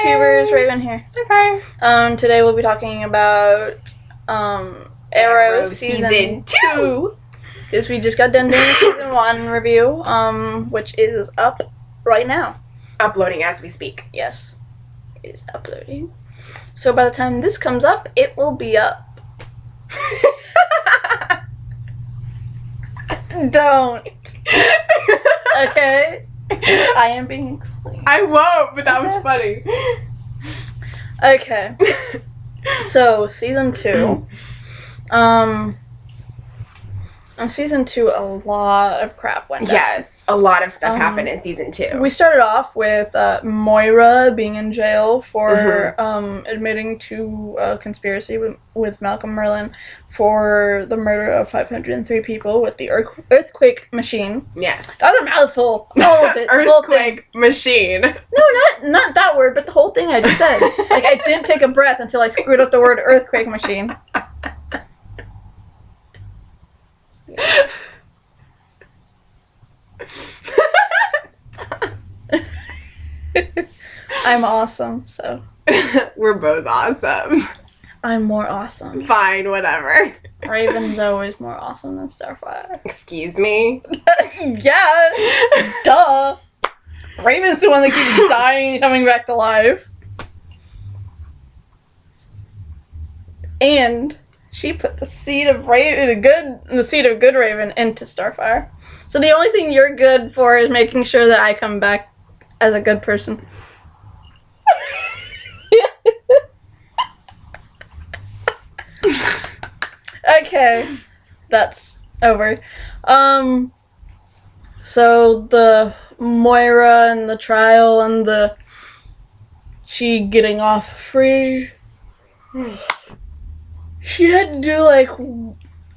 YouTubers, Raven here. Starfire. Today we'll be talking about Arrow season 2. Because we just got done doing the season 1 review, which is up right now. Uploading as we speak. Yes, it is uploading. So by the time this comes up, it will be up. Don't. Okay? I am being clean. I won't, but that was funny. Okay. So, season 2. On season 2, a lot of crap went down. Yes, a lot of stuff happened in season 2. We started off with Moira being in jail for admitting to a conspiracy with Malcolm Merlyn for the murder of 503 people with the earthquake machine. Yes. That was a mouthful. All of it. Earthquake machine. No, not that word, but the whole thing I just said. Like, I didn't take a breath until I screwed up the word earthquake machine. I'm awesome, so. We're both awesome. I'm more awesome. Fine, whatever. Raven's always more awesome than Starfire. Excuse me? Yeah! Duh! Raven's the one that keeps dying and coming back to life. And she put the seed of good Raven into Starfire. So the only thing you're good for is making sure that I come back as a good person. Okay, that's over. So the Moira and the trial and she getting off free. She had to do, like,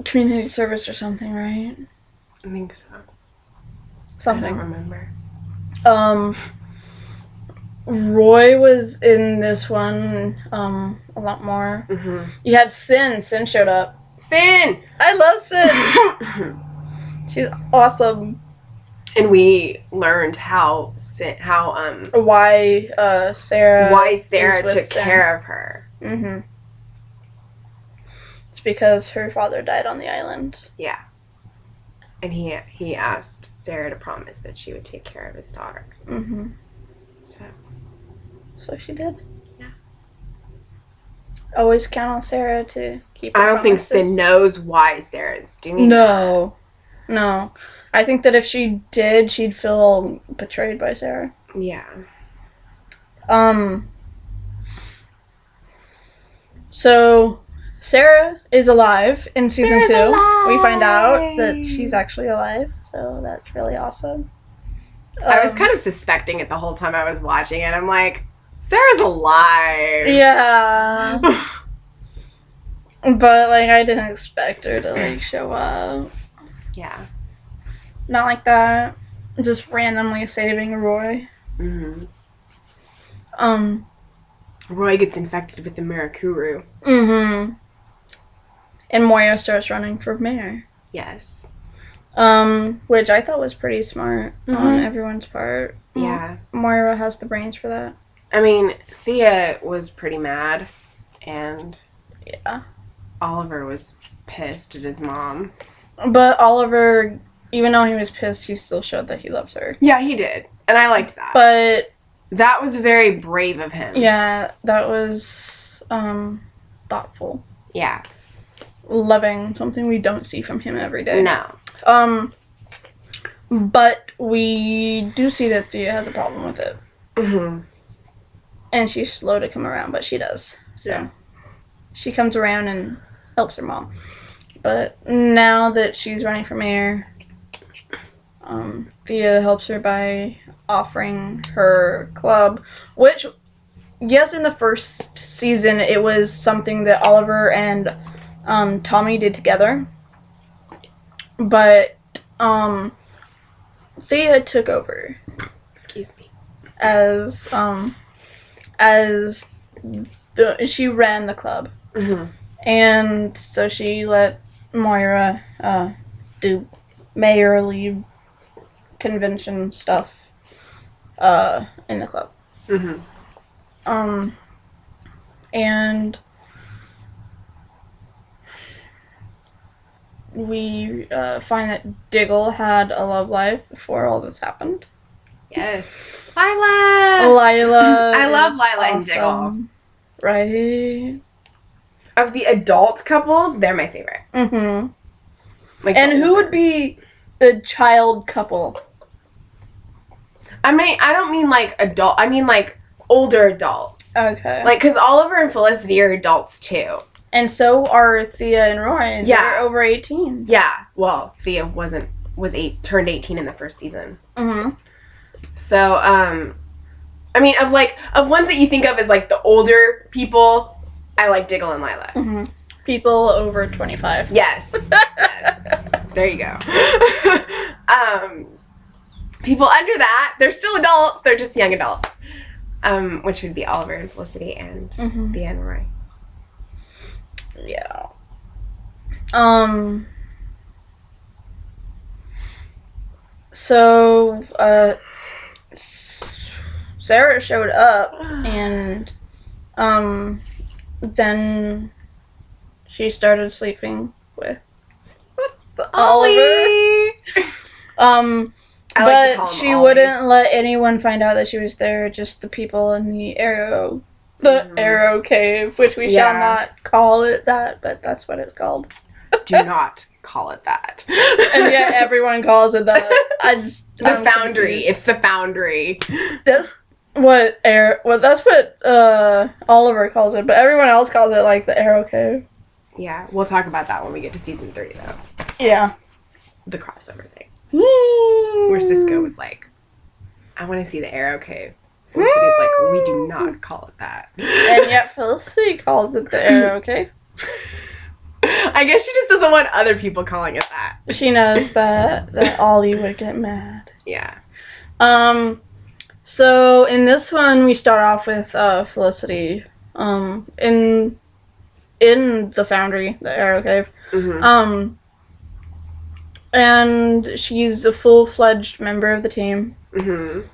community service or something, right? I think so. Something. I don't remember. Roy was in this one, a lot more. Mm-hmm. You had Sin. Sin showed up. Sin! I love Sin! She's awesome. And we learned Why Sarah took care of her. Mm-hmm. It's because her father died on the island. Yeah. And he asked Sarah to promise that she would take care of his daughter. Mm-hmm. So she did. Yeah. Always count on Sarah to keep her I don't promises. think Sin knows why Sarah's doing that. No. I think that if she did, she'd feel betrayed by Sarah. Yeah. So Sarah is alive in season 2. Alive. We find out that she's actually alive, so that's really awesome. I was kind of suspecting it the whole time I was watching it. I'm like, Sarah's alive. Yeah. But, like, I didn't expect her to, like, show up. Yeah. Not like that. Just randomly saving Roy. Mm-hmm. Roy gets infected with the Mirakuru. Mm-hmm. And Moira starts running for mayor. Yes. Which I thought was pretty smart on everyone's part. Yeah. Moira has the brains for that. I mean, Thea was pretty mad, and yeah, Oliver was pissed at his mom. But Oliver, even though he was pissed, he still showed that he loves her. Yeah, he did. And I liked that. But that was very brave of him. Yeah, that was thoughtful. Yeah. Loving, something we don't see from him every day. No. But we do see that Thea has a problem with it. Mm-hmm. And she's slow to come around, but she does. So yeah. She comes around and helps her mom. But now that she's running for mayor, Thea helps her by offering her club, which, yes, in the first season, it was something that Oliver and Tommy did together. But Thea took over. Excuse me. She ran the club. Mm-hmm. And so she let Moira do mayorally convention stuff in the club. Mm-hmm. And we find that Diggle had a love life before all this happened. Yes. Lila! I love Lila and Diggle. Right. Of the adult couples, they're my favorite. Mm-hmm. Like, and who would be the child couple? I don't mean like adult. I mean like older adults. Okay. Like, because Oliver and Felicity are adults too. And so are Thea and Roy. They're over 18. Yeah. Well, Thea turned 18 in the first season. Mm-hmm. So, I mean, of ones that you think of as like the older people, I like Diggle and Lila. Mm-hmm. People over 25. Yes. Yes. There you go. People under that, they're still adults. They're just young adults. Which would be Oliver and Felicity and Thea and Roy. Yeah. So, Sarah showed up, and, then she started sleeping with Oliver. But she wouldn't let anyone find out that she was there, just the people in the Arrow Cave, which we shall not call it that, but that's what it's called. Do not call it that. And yet everyone calls it that. The Foundry. Confused. It's the Foundry. That's what Oliver calls it, but everyone else calls it like the Arrow Cave. Yeah, we'll talk about that when we get to season 3, though. Yeah. The crossover thing. Where Cisco was like, I want to see the Arrow Cave. Felicity's like, we do not call it that. And yet Felicity calls it the Arrow Cave. I guess she just doesn't want other people calling it that. She knows that Ollie would get mad. Yeah. So in this one we start off with Felicity in the Foundry, the Arrow Cave. Mm-hmm. And she's a full-fledged member of the team. Mm-hmm.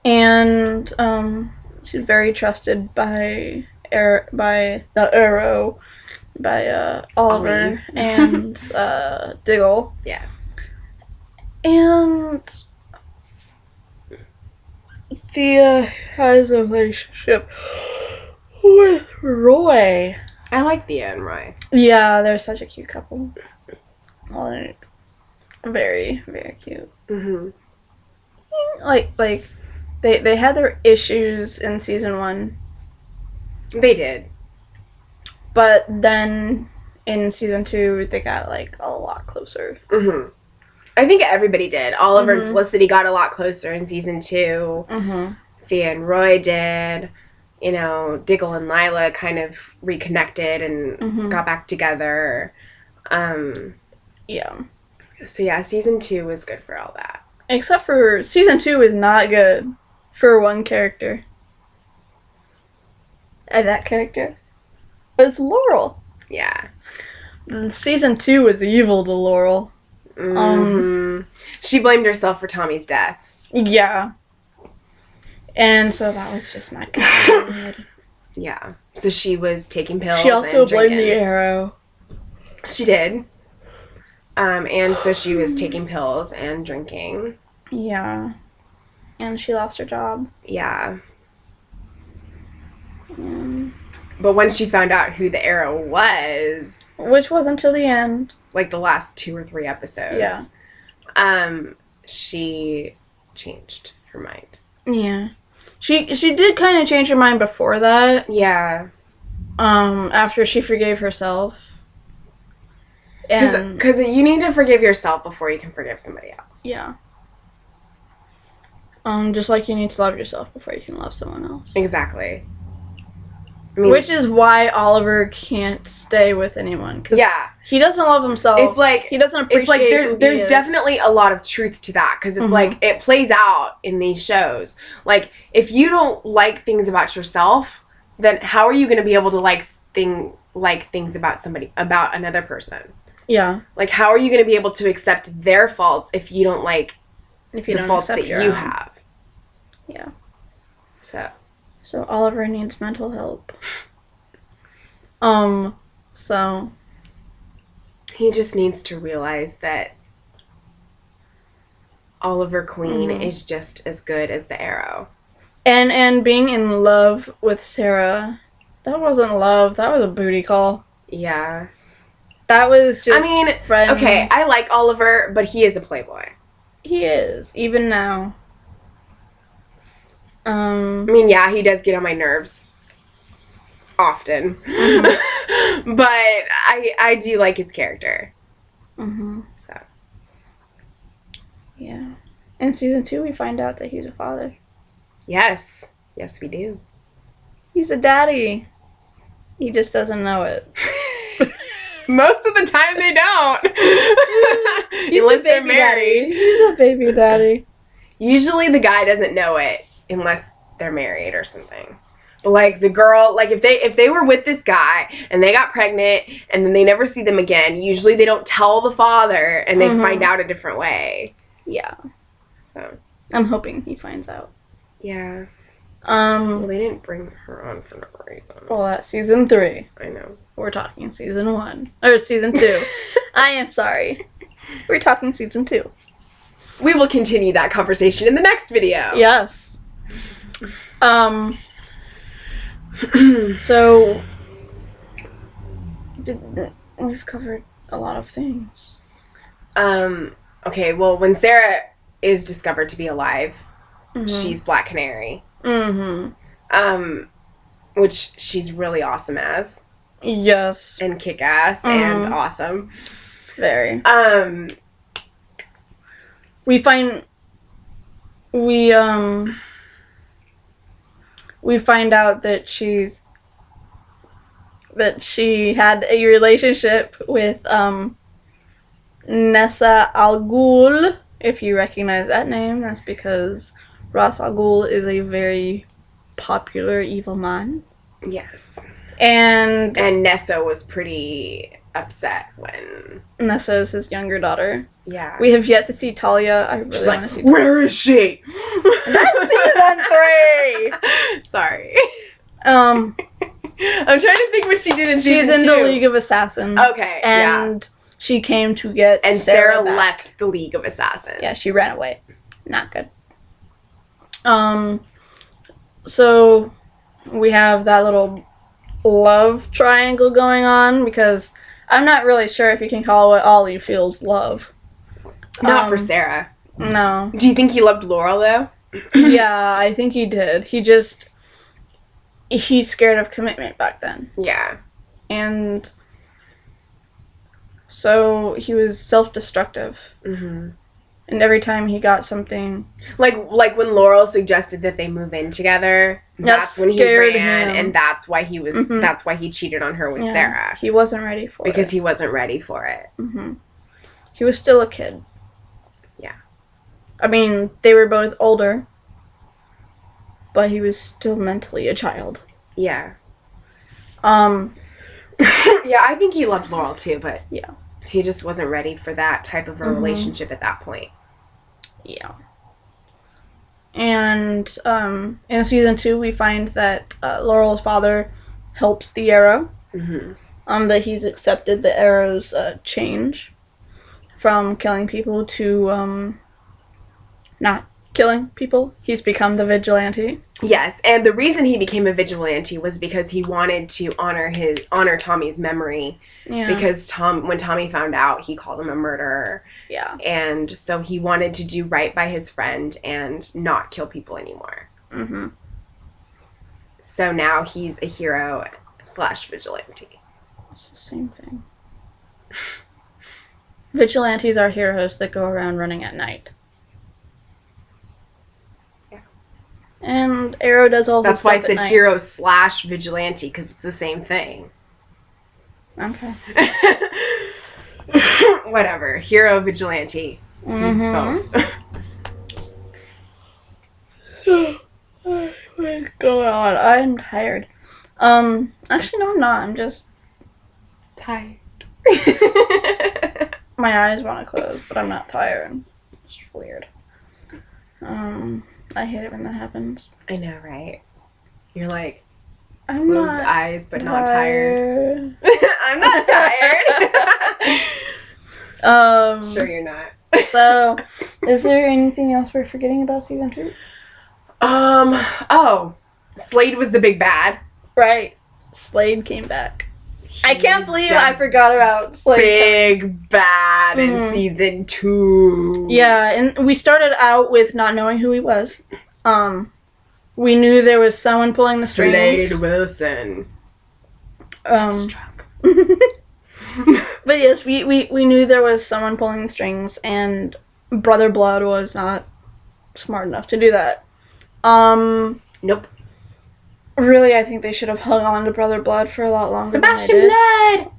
And she's very trusted by the Arrow, by Oliver and Diggle. Yes. And Thea has a relationship with Roy. I like Thea and Roy. Yeah, they're such a cute couple. Like, very, very cute. Mm-hmm. Like they had their issues in season 1. They did. But then in season 2, they got like a lot closer. Mm-hmm. I think everybody did. Oliver and Felicity got a lot closer in season 2. Mm-hmm. Thea and Roy did. You know, Diggle and Lila kind of reconnected and got back together. Yeah. So yeah, season 2 was good for all that. Except for season 2 is not good for one character. And that character was Laurel. Yeah. Season 2 was evil to Laurel. She blamed herself for Tommy's death. Yeah. And so that was just not good. Yeah. So she was taking pills. She also blamed the Arrow. She did. And so she was taking pills and drinking. Yeah. And she lost her job. Yeah. But when she found out who the Arrow was... Which was until the end. Like the last 2 or 3 episodes. Yeah. She changed her mind. Yeah. She did kind of change her mind before that. Yeah. After she forgave herself. Because you need to forgive yourself before you can forgive somebody else. Yeah. Just like you need to love yourself before you can love someone else. Exactly. I mean, which is why Oliver can't stay with anyone. Cause he doesn't love himself. It's like he doesn't appreciate. It's like there's definitely a lot of truth to that because it's like it plays out in these shows. Like if you don't like things about yourself, then how are you going to be able to like things about another person? Yeah. Like how are you going to be able to accept their faults if you don't like the faults that you have? Yeah. So. So Oliver needs mental help. So he just needs to realize that Oliver Queen is just as good as the Arrow. And being in love with Sarah, that wasn't love. That was a booty call. Yeah. That was just friends. Okay, I like Oliver, but he is a playboy. He is, even now. Yeah, he does get on my nerves often. But I do like his character. So. Yeah. In season 2, we find out that he's a father. Yes. Yes, we do. He's a daddy. He just doesn't know it. Most of the time they don't. Unless they're married. He's a baby daddy. Usually the guy doesn't know it unless they're married or something. But like the girl, like if they were with this guy and they got pregnant and then they never see them again, usually they don't tell the father and they find out a different way. Yeah. So I'm hoping he finds out. Yeah. Well, they didn't bring her on for no reason. Well, that's season 3. I know. We're talking season 1. Or season 2. I am sorry. We're talking season 2. We will continue that conversation in the next video. Yes. So we've covered a lot of things. Okay, well, when Sarah is discovered to be alive, she's Black Canary. Which she's really awesome as. Yes. And kick-ass and awesome. Very. We find out that she had a relationship with Nessa Al Ghul. If you recognize that name, that's because Ra's al Ghul is a very popular evil man. Yes. And Nessa was pretty upset when... Nessa is his younger daughter. Yeah. We have yet to see Talia. I really want to see Talia. Where is she? That's season 3! Sorry. I'm trying to think what she did in season 2. She's in the League of Assassins. Okay, and she came to get And Sarah left the League of Assassins. Yeah, she ran away. Not good. So we have that little love triangle going on because I'm not really sure if you can call what Ollie feels love. Not for Sarah. No. Do you think he loved Laurel, though? Yeah, I think he did. He's scared of commitment back then. Yeah. And so he was self-destructive. And every time he got something... Like when Laurel suggested that they move in together, that's when he ran, and that's why he was... That's why he cheated on her with Sarah. He wasn't ready for it. Because he wasn't ready for it. He was still a kid. Yeah. I mean, they were both older, but he was still mentally a child. Yeah. Yeah, I think he loved Laurel too, but... Yeah. He just wasn't ready for that type of a relationship at that point. Yeah. And in season 2, we find that Laurel's father helps the Arrow. That he's accepted the Arrow's change from killing people to not killing people. He's become the vigilante. Yes, and the reason he became a vigilante was because he wanted to honor Tommy's memory. Yeah. Because when Tommy found out, he called him a murderer. Yeah. And so he wanted to do right by his friend and not kill people anymore. So now he's a hero / vigilante. It's the same thing. Vigilantes are heroes that go around running at night. And Arrow does all his stuff. That's why I said hero / vigilante, because it's the same thing. Okay. Whatever. Hero, vigilante. He's both. What's going on? I'm tired. Actually, no, I'm not. I'm just tired. My eyes want to close, but I'm not tired. It's weird. I hate it when that happens. I know, right? You're like, I'm close not eyes, but not tired. tired. I'm not tired. Sure you're not. So, is there anything else we're forgetting about season 2? Oh. Slade was the big bad. Right. Slade came back. I can't believe I forgot about Slade. Big bad in season 2. Yeah, and we started out with not knowing who he was. We knew there was someone pulling the strings. Slade Wilson. Struck. But yes, we knew there was someone pulling the strings, and Brother Blood was not smart enough to do that. Nope. Really, I think they should have hung on to Brother Blood for a lot longer. Sebastian Blood!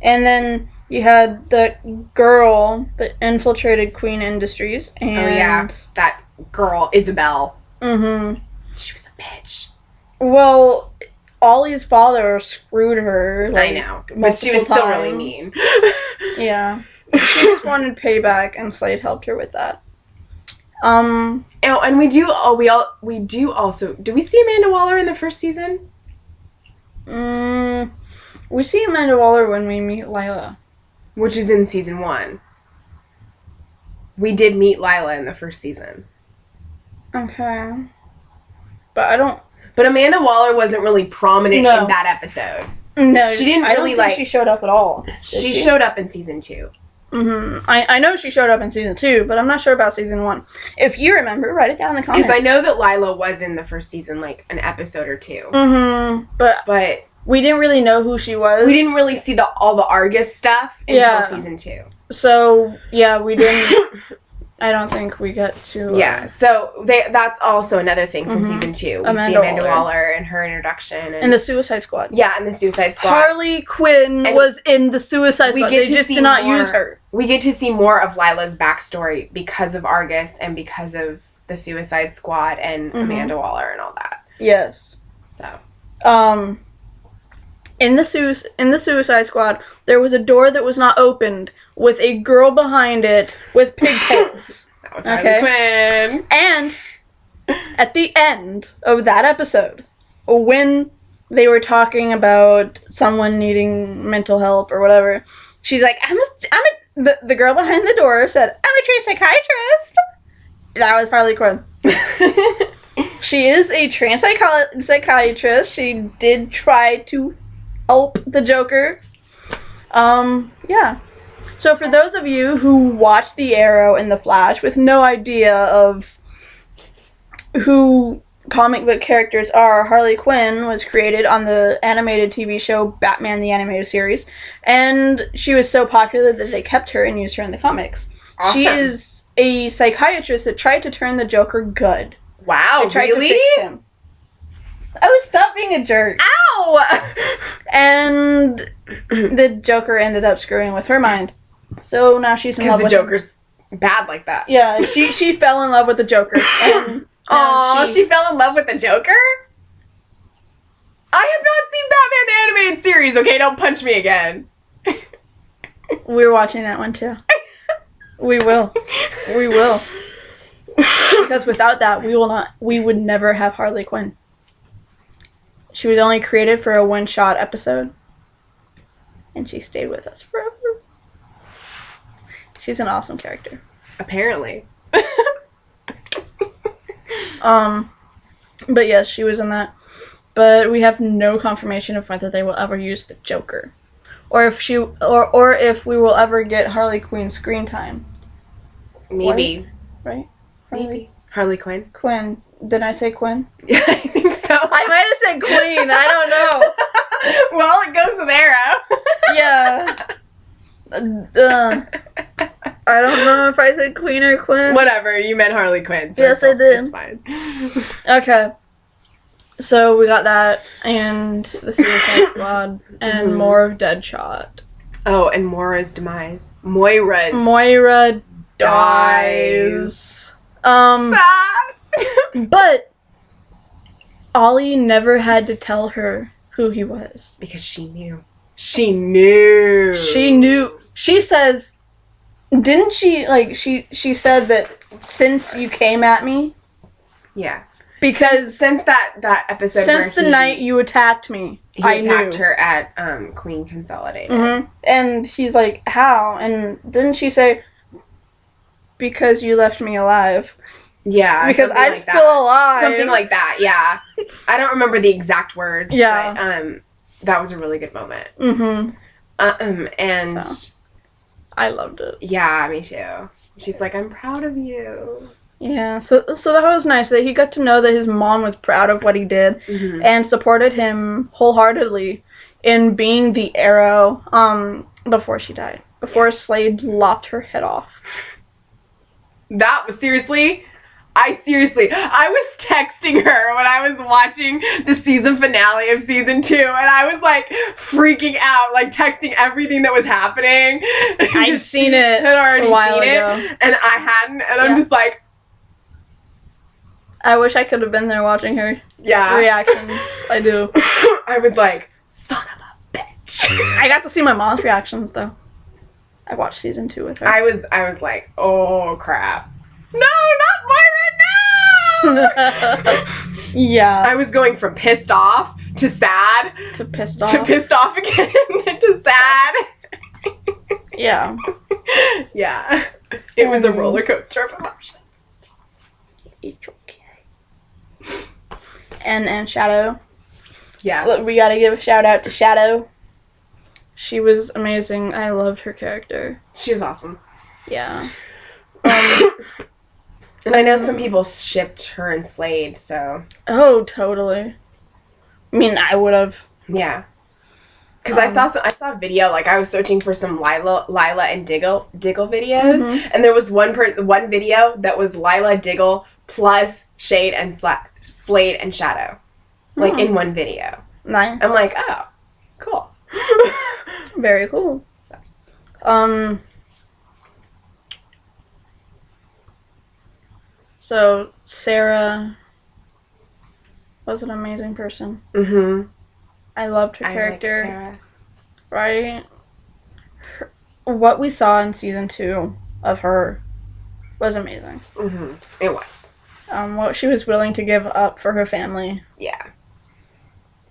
And then you had the girl that infiltrated Queen Industries, and... Oh, yeah. That girl, Isabel. Mm-hmm. She was a bitch. Well, Ollie's father screwed her. I know. But she was still really mean. Yeah. She just wanted payback, and Slade helped her with that. Oh, and we do also... Do we see Amanda Waller in the first season? We see Amanda Waller when we meet Lila. Which is in season 1. We did meet Lila in the first season. Okay. But I don't... But Amanda Waller wasn't really prominent in that episode. No. She didn't really, I don't think she showed up at all. She showed up in season 2. Mm-hmm. I know she showed up in season 2, but I'm not sure about season 1. If you remember, write it down in the comments. Because I know that Lila was in the first season, like, an episode or 2. Mm-hmm. But we didn't really know who she was. We didn't really see all the Argus stuff until season 2. So, yeah, we didn't... I don't think we get to... Yeah, so that's also another thing from season 2. We see Amanda Waller and her introduction. And the Suicide Squad. Yeah, and the Suicide Squad. Harley Quinn was in the Suicide Squad. They just did not use her. We get to see more of Lila's backstory because of Argus and because of the Suicide Squad and Amanda Waller and all that. Yes. So. In the Suicide Squad, there was a door that was not opened with a girl behind it with pigtails. That was Harley Quinn. And at the end of that episode, when they were talking about someone needing mental help or whatever, she's like, the girl behind the door said, I'm a trained psychiatrist. That was Harley Quinn. She is a trained psychiatrist. She did try to help the Joker. Yeah. So for those of you who watched The Arrow and The Flash with no idea of who comic book characters are, Harley Quinn was created on the animated TV show Batman the Animated Series, and she was so popular that they kept her and used her in the comics. Awesome. She is a psychiatrist that tried to turn the Joker good. Wow, they tried to fix him. Oh, stop being a jerk. Ow! And the Joker ended up screwing with her mind. So now she's in love with him. Because the Joker's bad like that. Yeah, she fell in love with the Joker. And she fell in love with the Joker? I have not seen Batman the Animated Series, okay? Don't punch me again. We're watching that one too. We will. We will. Because without that, we would never have Harley Quinn. She was only created for a one-shot episode. And she stayed with us forever. She's an awesome character. Apparently. But yes, she was in that. But we have no confirmation of whether they will ever use the Joker. Or if we will ever get Harley Quinn screen time. Maybe. Right? Maybe. Harley Quinn? Quinn. Did I say Quinn? Yeah, I think so. I might have said Queen. I don't know. Well, it goes with Arrow. Yeah. I don't know if I said Queen or Quinn. Whatever, you meant Harley Quinn. So yes, I did. It's fine. Okay. So we got that, and the Suicide Squad, and more of Deadshot. Oh, and Moira's demise. Moira dies. But Ollie never had to tell her who he was. Because she knew. She knew. She says, didn't she, like, she said that since you came at me. Yeah. Because since that episode, since the night you attacked me, he attacked her at Queen Consolidated. Mm-hmm. And he's like, how? And didn't she say, because you left me alive? Yeah. Because I'm like still alive. Something like that, yeah. I don't remember the exact words. Yeah. But that was a really good moment. Mm-hmm. And... So, I loved it. Yeah, me too. She's like, I'm proud of you. Yeah, so that was nice that he got to know that his mom was proud of what he did and supported him wholeheartedly in being the Arrow before she died. Before Slade lopped her head off. That was I was texting her when I was watching the season finale of season 2, and I was like freaking out, like texting everything that was happening. I'd seen it had already a while seen ago. it, and I hadn't, and I'm just like, I wish I could have been there watching her reactions. I do. I was like, son of a bitch. I got to see my mom's reactions though. I watched season 2 with her. I was like, oh crap. No, not Moira, no! Yeah. I was going from pissed off to sad to pissed off. To pissed off again to sad. Yeah. Yeah. It was a roller coaster of emotions. It's okay. And Shadow. Yeah. Look, we gotta give a shout out to Shadow. She was amazing. I loved her character. She was awesome. Yeah. And I know some people shipped her and Slade, so. Oh, totally. I mean, I would have. Yeah. Because I saw a video, like I was searching for some Lila and Diggle videos, and there was one video that was Lila, Diggle plus Slade and Shadow, like in one video. Nice. I'm like, oh, cool. Very cool. So Sarah was an amazing person. Mm-hmm. I loved her character. Like Sarah. Right? What we saw in season 2 of her was amazing. Mm-hmm. It was. What she was willing to give up for her family. Yeah.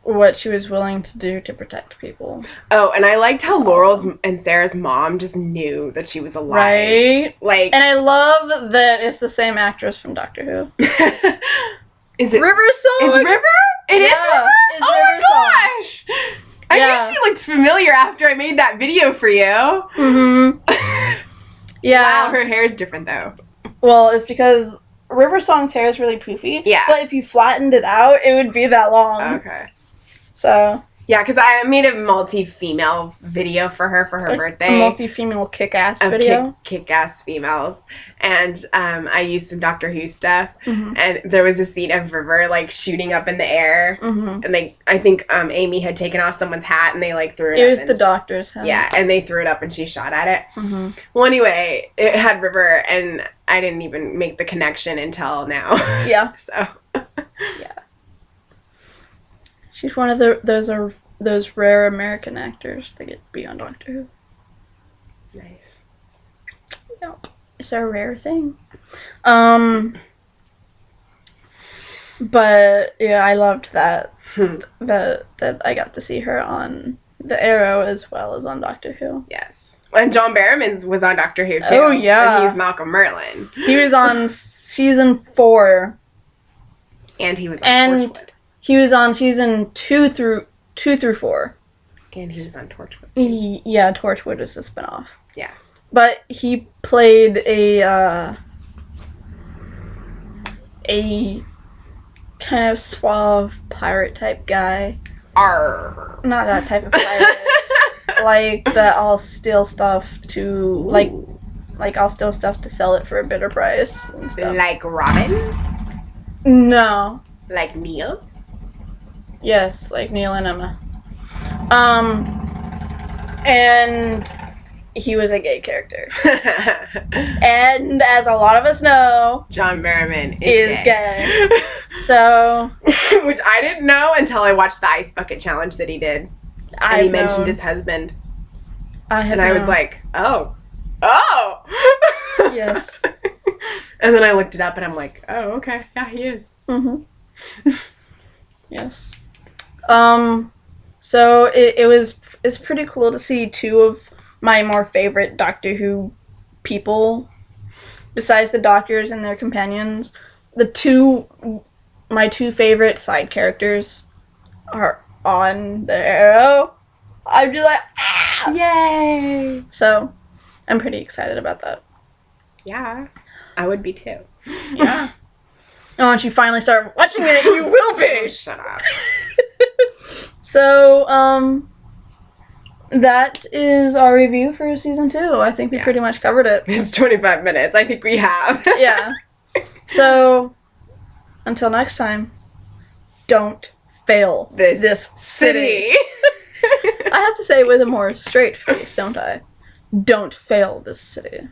What she was willing to do to protect people. Oh, and I liked how Laurel's and Sarah's mom just knew that she was alive. Right? Like, and I love that it's the same actress from Doctor Who. Is it River Song? It's River? It is River? It's oh River my gosh! I knew she looked familiar after I made that video for you. Mm-hmm. Yeah. Wow, her hair is different though. Well, it's because River Song's hair is really poofy. Yeah. But if you flattened it out, it would be that long. Okay. So. Yeah, because I made a multi-female video for her birthday. A multi-female kick-ass video. Kick-ass females. And I used some Doctor Who stuff. And there was a scene of River, like, shooting up in the air. And I think Amy had taken off someone's hat and they, like, threw it up. It was the doctor's hat. Yeah, and they threw it up and she shot at it. Well, anyway, it had River and I didn't even make the connection until now. Yeah. So. Yeah. She's one of those rare American actors that get to be on Doctor Who. Nice. Yep. It's a rare thing. But yeah, I loved that that I got to see her on The Arrow as well as on Doctor Who. Yes. And John Barrowman was on Doctor Who too. Oh yeah. And he's Malcolm Merlin. He was on season 4. And he was on Torchwood. He was on season 2 through 4. And he was on Torchwood. Yeah, Torchwood is a spinoff. Yeah. But he played a kind of suave pirate type guy. Arr. Not that type of pirate. Like that I'll steal stuff to I'll steal stuff to sell it for a better price and stuff. Like Robin? No. Like Neil? Yes, like Neil and Emma. And he was a gay character. And as a lot of us know, John Barrowman is gay. So. Which I didn't know until I watched the Ice Bucket Challenge that he did. And he mentioned his husband. I was like, oh. Yes. And then I looked it up and I'm like, oh, okay. Yeah, he is. Yes. So it's pretty cool to see two of my more favorite Doctor Who people, besides the doctors and their companions. My two favorite side characters are on there. I'm just like, ah! Yay! So, I'm pretty excited about that. Yeah, I would be too. Yeah. And once you finally start watching it, you will be. Oh, shut up. So, that is our review for season 2. I think we pretty much covered it. It's 25 minutes. I think we have. Yeah. So, until next time, don't fail this city. I have to say it with a more straight face, don't I? Don't fail this city.